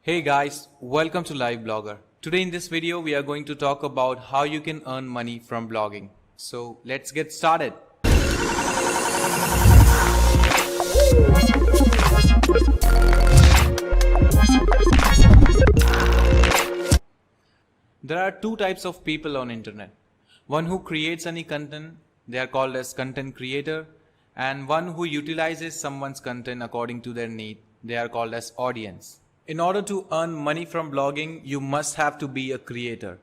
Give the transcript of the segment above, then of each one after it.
Hey guys, welcome to Live Blogger. Today in this video we are going to talk about how you can earn money from blogging. So let's get started. There are two types of people on internet. One who creates any content, they are called as content creator, and one who utilizes someone's content according to their need, they are called as audience. In order to earn money from blogging, you must have to be a creator.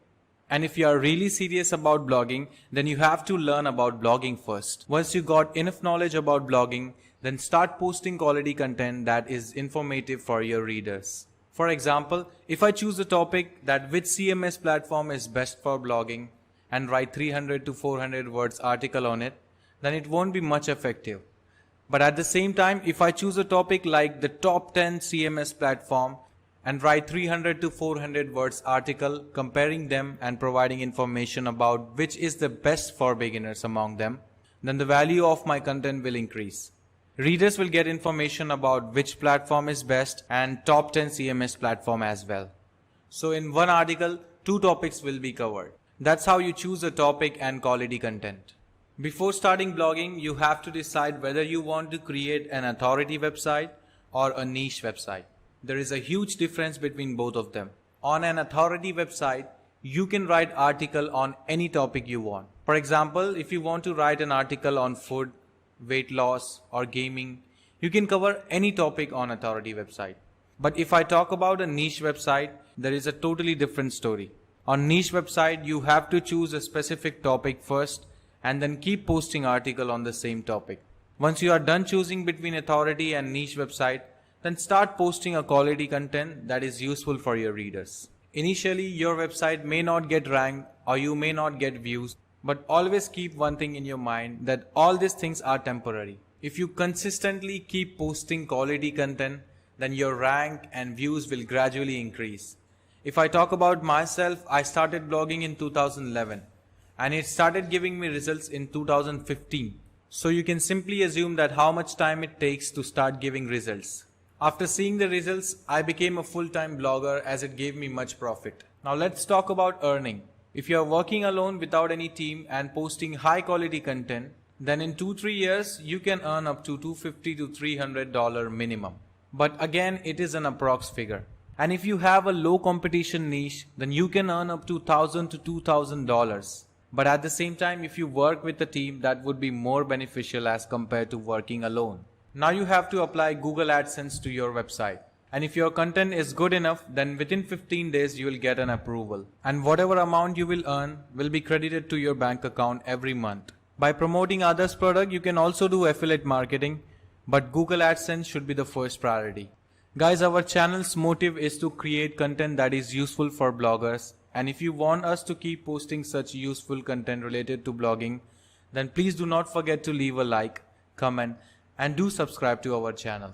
And if you are really serious about blogging, then you have to learn about blogging first. Once you got enough knowledge about blogging, then start posting quality content that is informative for your readers. For example, if I choose a topic that which CMS platform is best for blogging and write 300 to 400 words article on it, then it won't be much effective. But at the same time, if I choose a topic like the top 10 CMS platform and write 300 to 400 words article comparing them and providing information about which is the best for beginners among them, then the value of my content will increase. Readers will get information about which platform is best and top 10 CMS platform as well. So in one article, two topics will be covered. That's how you choose a topic and quality content. Before starting blogging, you have to decide whether you want to create an authority website or a niche website. There is a huge difference between both of them. On an authority website, you can write article on any topic you want. For example, if you want to write an article on food, weight loss or gaming, you can cover any topic on authority website. But if I talk about a niche website, there is a totally different story. On niche website, you have to choose a specific topic first and then keep posting article on the same topic. Once you are done choosing between authority and niche website, then start posting a quality content that is useful for your readers. Initially, your website may not get ranked or you may not get views, but always keep one thing in your mind that all these things are temporary. If you consistently keep posting quality content, then your rank and views will gradually increase. If I talk about myself, I started blogging in 2011 and it started giving me results in 2015. So you can simply assume that how much time it takes to start giving results. After seeing the results, I became a full-time blogger as it gave me much profit. Now let's talk about earning. If you are working alone without any team and posting high quality content, then in 2-3 years you can earn up to $250 to $300 minimum. But again, it is an approx figure. And if you have a low competition niche, then you can earn up to $1,000 to $2,000. But at the same time, if you work with a team, that would be more beneficial as compared to working alone. Now you have to apply Google AdSense to your website. And if your content is good enough, then within 15 days you will get an approval. And whatever amount you will earn will be credited to your bank account every month. By promoting others' product, you can also do affiliate marketing, but Google AdSense should be the first priority. Guys, our channel's motive is to create content that is useful for bloggers. And if you want us to keep posting such useful content related to blogging, then please do not forget to leave a like, comment, and do subscribe to our channel.